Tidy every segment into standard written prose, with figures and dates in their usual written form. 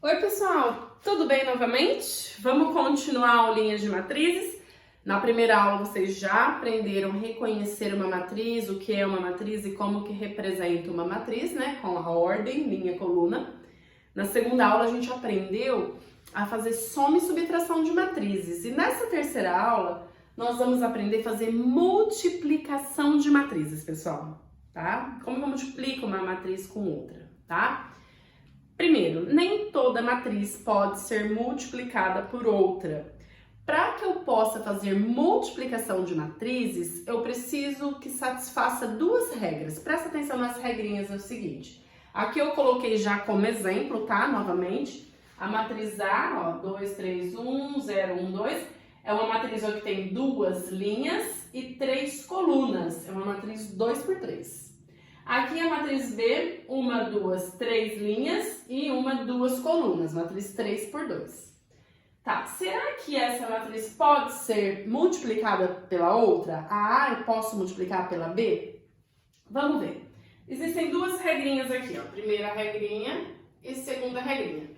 Oi pessoal, tudo bem novamente? Vamos continuar a aulinha de matrizes. Na primeira aula vocês já aprenderam a reconhecer uma matriz, o que é uma matriz e como que representa uma matriz, né? Com a ordem, linha, coluna. Na segunda aula a gente aprendeu a fazer soma e subtração de matrizes. E nessa terceira aula nós vamos aprender a fazer multiplicação de matrizes, pessoal, tá? Como que eu multiplico uma matriz com outra, tá? Primeiro, nem toda matriz pode ser multiplicada por outra. Para que eu possa fazer multiplicação de matrizes, eu preciso que satisfaça duas regras. Presta atenção nas regrinhas, é o seguinte. Aqui eu coloquei já como exemplo, tá? Novamente, a matriz A, ó, 2, 3, 1, 0, 1, 2, é uma matriz ó, que tem duas linhas e três colunas. É uma matriz 2 por 3. Aqui a matriz B, 1, 2, 3 linhas e 1, 2 colunas, matriz 3 por 2. Tá, será que essa matriz pode ser multiplicada pela outra? A A eu posso multiplicar pela B? Vamos ver. Existem duas regrinhas aqui, ó. Primeira regrinha e segunda regrinha.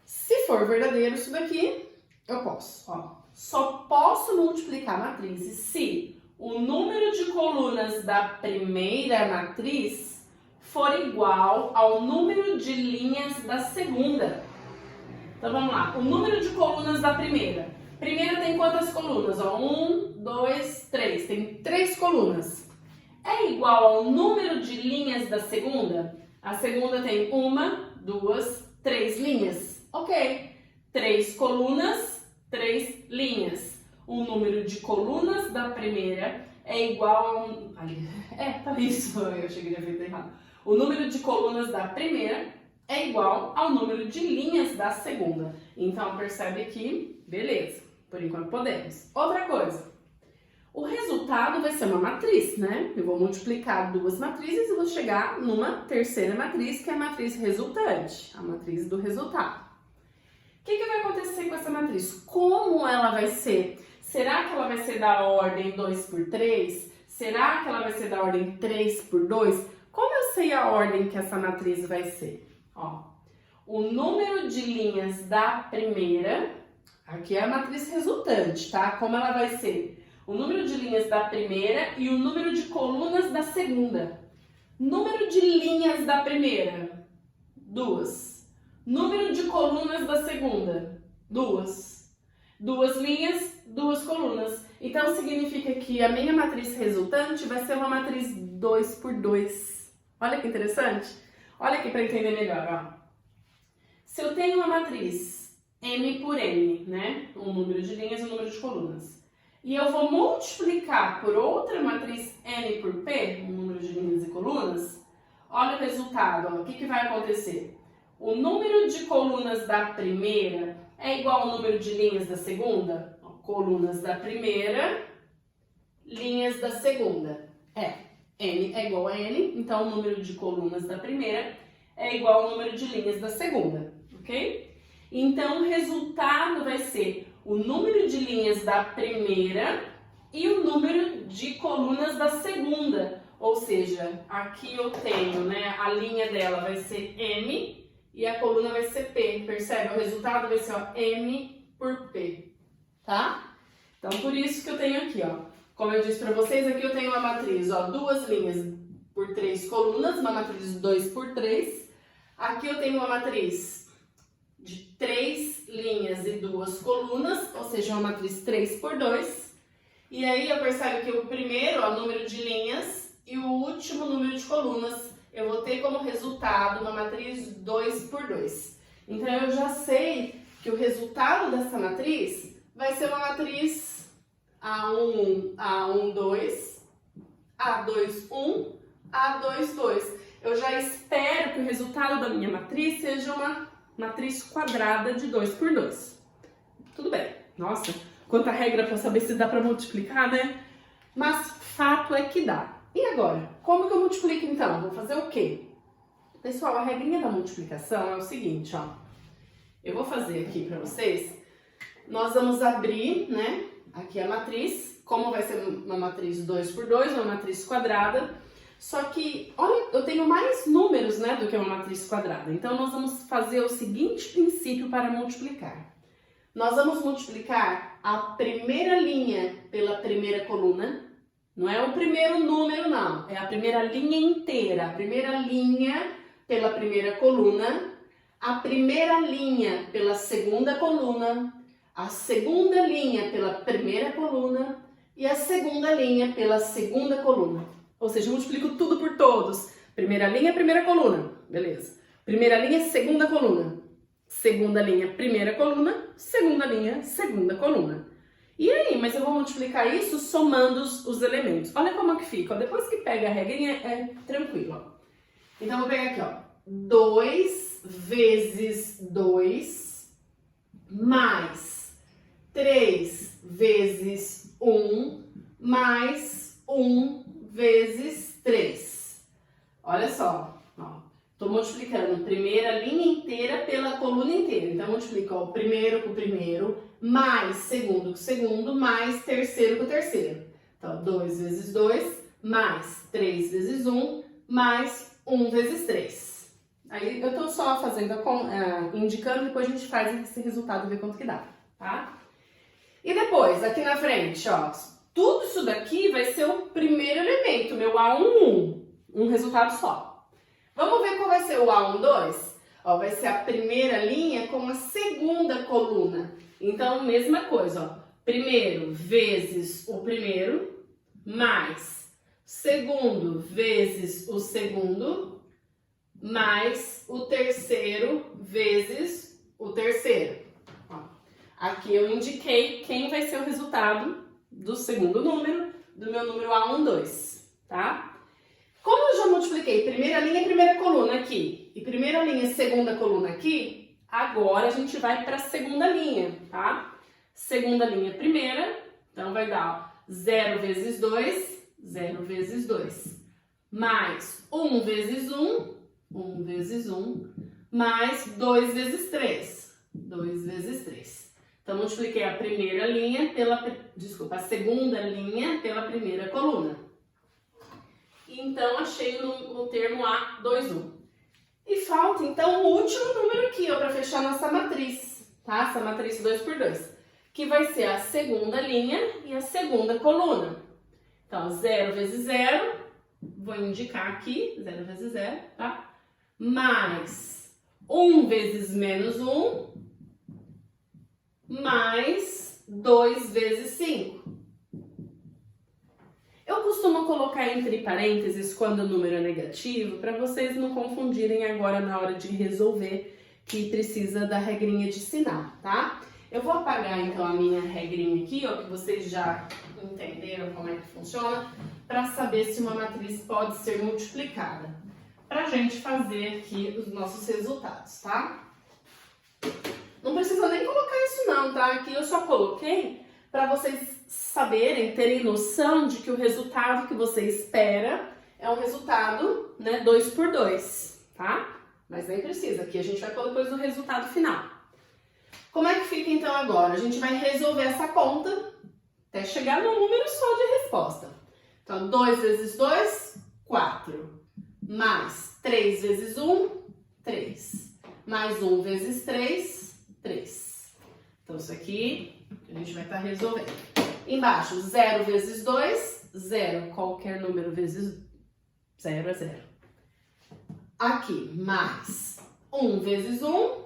Se for verdadeiro isso daqui, eu posso, ó. Só posso multiplicar matrizes se o número de colunas da primeira matriz for igual ao número de linhas da segunda. Então vamos lá, o número de colunas da primeira. Primeira tem quantas colunas? 1, 2, 3. Tem 3 colunas. É igual ao número de linhas da segunda? A segunda tem 1, 2, 3 linhas. Ok. 3 colunas, 3 linhas. O número de colunas da primeira é igual a um... tá isso, eu achei que já feito errado. O número de colunas da primeira é igual ao número de linhas da segunda. Então, percebe que, beleza, por enquanto podemos. Outra coisa, o resultado vai ser uma matriz, né? Eu vou multiplicar duas matrizes e vou chegar numa terceira matriz, que é a matriz resultante, a matriz do resultado. O que vai acontecer com essa matriz? Como ela vai ser? Será que ela vai ser da ordem 2 por 3? Será que ela vai ser da ordem 3 por 2? Como eu sei a ordem que essa matriz vai ser? Ó, o número de linhas da primeira, aqui é a matriz resultante, tá? Como ela vai ser? O número de linhas da primeira e o número de colunas da segunda. Número de linhas da primeira, 2. Número de colunas da segunda, 2. 2 linhas, 2 colunas. Então, significa que a minha matriz resultante vai ser uma matriz 2 por 2. Olha que interessante. Olha aqui para entender melhor, ó. Se eu tenho uma matriz M por N, né? Um número de linhas e um número de colunas. E eu vou multiplicar por outra matriz N por P, um número de linhas e colunas. Olha o resultado, ó. O que vai acontecer? O número de colunas da primeira é igual ao número de linhas da segunda? Colunas da primeira, linhas da segunda. N é igual a N, então o número de colunas da primeira é igual ao número de linhas da segunda, ok? Então o resultado vai ser o número de linhas da primeira e o número de colunas da segunda. Ou seja, aqui eu tenho, né, a linha dela vai ser M e a coluna vai ser P, percebe? O resultado vai ser ó, M por P, tá? Então, por isso que eu tenho aqui, ó. Como eu disse pra vocês, aqui eu tenho uma matriz, ó, 2 linhas por 3 colunas, uma matriz 2 por 3. Aqui eu tenho uma matriz de 3 linhas e 2 colunas, ou seja, uma matriz 3 por 2. E aí eu percebo que o primeiro, ó, número de linhas e o último número de colunas, eu vou ter como resultado uma matriz 2 por 2. Então, eu já sei que o resultado dessa matriz vai ser uma matriz A1, A1, 2, A2, 1, A2, 2. Eu já espero que o resultado da minha matriz seja uma matriz quadrada de 2 por 2. Tudo bem. Nossa, quanta regra para saber se dá para multiplicar, né? Mas fato é que dá. E agora, como que eu multiplico então? Vou fazer o quê? Pessoal, a regrinha da multiplicação é o seguinte, ó. Eu vou fazer aqui para vocês. Nós vamos abrir, né, aqui a matriz. Como vai ser uma matriz 2 por 2, uma matriz quadrada, Só que, olha, eu tenho mais números, né, do que uma matriz quadrada. Então, nós vamos fazer o seguinte princípio para multiplicar. Nós vamos multiplicar a primeira linha pela primeira coluna. Não é o primeiro número, não. É a primeira linha inteira. A primeira linha pela primeira coluna. A primeira linha pela segunda coluna. A segunda linha pela primeira coluna. E a segunda linha pela segunda coluna. Ou seja, eu multiplico tudo por todos. Primeira linha, primeira coluna. Beleza. Primeira linha, segunda coluna. Segunda linha, primeira coluna. Segunda linha, segunda coluna. E aí, mas eu vou multiplicar isso somando os elementos. Olha como é que fica. Ó. Depois que pega a regrinha, é tranquilo. Ó. Então, eu vou pegar aqui, ó. 2 vezes 2 mais 3 vezes 1 mais 1 vezes 3. Olha só, ó. Tô multiplicando primeira linha inteira pela coluna inteira. Então, multiplico ó, o primeiro com o primeiro, mais segundo com o segundo, mais terceiro com o terceiro. Então, 2 vezes 2, mais 3 vezes 1, mais 1 vezes 3. Aí, eu tô só fazendo, indicando, depois a gente faz esse resultado e vê quanto que dá, tá? E depois, aqui na frente, ó, tudo isso daqui vai ser o primeiro elemento, meu A11, um resultado só. Vamos ver qual vai ser o A12? Ó, vai ser a primeira linha com a segunda coluna. Então, mesma coisa, ó. Primeiro vezes o primeiro, mais segundo vezes o segundo, mais o terceiro vezes o terceiro. Ó, aqui eu indiquei quem vai ser o resultado do segundo número, do meu número A12, tá? Como eu já multipliquei primeira linha e primeira coluna aqui, e primeira linha e segunda coluna aqui, agora a gente vai para a segunda linha, tá? Segunda linha primeira, então vai dar 0 vezes 2, 0 vezes 2, mais 1 vezes 1, 1 vezes 1, mais 2 vezes 3, 2 vezes 3. Então, multipliquei a primeira linha a segunda linha pela primeira coluna. Então, achei no termo A21. E falta, então, o último número aqui, ó, para fechar nossa matriz, tá? Essa matriz 2 por 2, que vai ser a segunda linha e a segunda coluna. Então, 0 vezes 0, vou indicar aqui, 0 vezes 0, tá? Mais 1 vezes menos 1, mais 2 vezes 5. Eu costumo colocar entre parênteses quando o número é negativo, para vocês não confundirem agora na hora de resolver, que precisa da regrinha de sinal, tá? Eu vou apagar então a minha regrinha aqui, ó, que vocês já entenderam como é que funciona, para saber se uma matriz pode ser multiplicada, pra gente fazer aqui os nossos resultados, tá? Não precisa nem colocar isso não, tá? Aqui eu só coloquei para vocês saberem, terem noção de que o resultado que você espera é um resultado, né, 2 por 2, tá? Mas nem precisa, aqui a gente vai pôr depois o resultado final. Como é que fica então agora? A gente vai resolver essa conta até chegar num número só de resposta. Então, 2 vezes 2, 4. Mais 3 vezes 1, 3. Mais 1 vezes 3, 3. Então, isso aqui a gente vai estar resolvendo. Embaixo, 0 vezes 2, 0. Qualquer número vezes 0 é 0. Aqui, mais 1 vezes 1,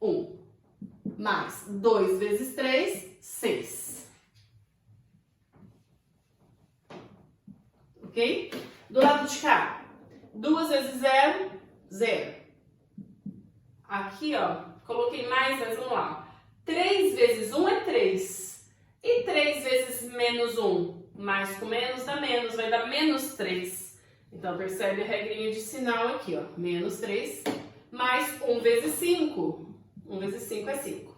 1. Mais 2 vezes 3, 6. Ok? Do lado de cá, 2 vezes 0, 0. Aqui, ó, coloquei mais, mas vamos lá. 3 vezes 1 é 3. E 3 vezes menos 1? Mais com menos dá menos, vai dar menos 3. Então, percebe a regrinha de sinal aqui, ó. Menos 3, mais 1 vezes 5. 1 vezes 5 é 5.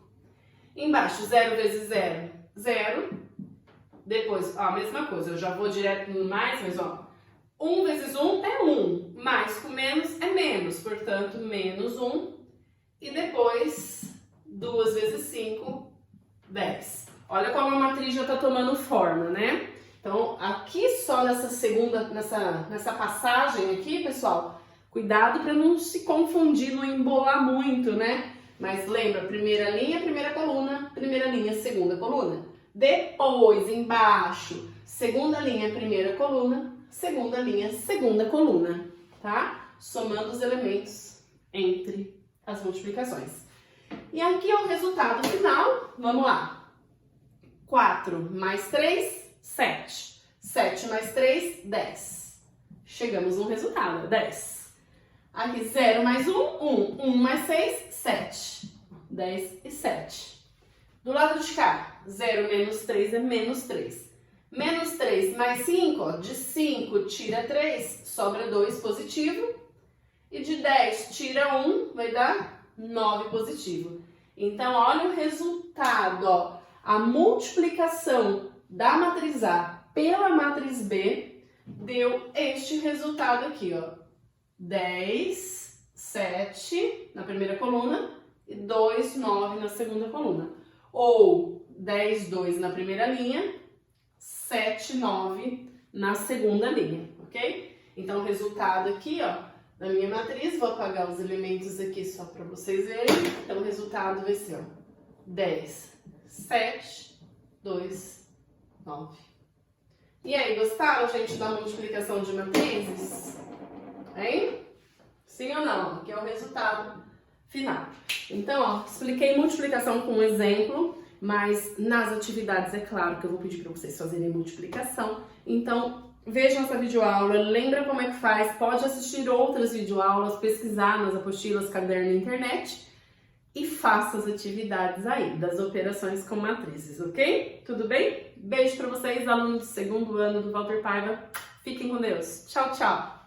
Embaixo, 0 vezes 0, 0. Depois, ó, a mesma coisa, eu já vou direto no mais, mas ó. 1 vezes 1 é 1. Mais com menos é menos, portanto, menos 1. E depois, 2 vezes 5, 10. Olha como a matriz já está tomando forma, né? Então, aqui só nessa passagem aqui, pessoal, cuidado para não se confundir, não embolar muito, né? Mas lembra, primeira linha, primeira linha, segunda coluna. Depois, embaixo, segunda linha, primeira coluna, segunda linha, segunda coluna, tá? Somando os elementos entre as multiplicações. E aqui é o resultado final, vamos lá. 4 mais 3, 7. 7 mais 3, 10. Chegamos no resultado, 10. Aqui 0 mais 1, 1. 1 mais 6, 7. 10 e 7. Do lado de cá, 0 menos 3 é menos 3. Menos 3 mais 5, ó, de 5 tira 3, sobra 2 positivo. E de 10 tira 1, vai dar 9 positivo. Então, olha o resultado, ó. A multiplicação da matriz A pela matriz B deu este resultado aqui, ó. 10, 7 na primeira coluna e 2, 9 na segunda coluna. Ou 10, 2 na primeira linha, 7, 9 na segunda linha, ok? Então, o resultado aqui, ó, da minha matriz, vou apagar os elementos aqui só para vocês verem. Então, o resultado vai ser, ó, 10, 7, 2, 9. E aí, gostaram, gente, da multiplicação de matrizes? Hein? Sim ou não? Aqui é o resultado final. Então, ó, expliquei multiplicação com um exemplo, mas nas atividades é claro que eu vou pedir para vocês fazerem multiplicação. Então, vejam essa videoaula, lembra como é que faz, pode assistir outras videoaulas, pesquisar nas apostilas, caderno na internet e faça as atividades aí, das operações com matrizes, ok? Tudo bem? Beijo para vocês, alunos do 2º ano do Walter Paiva. Fiquem com Deus. Tchau, tchau!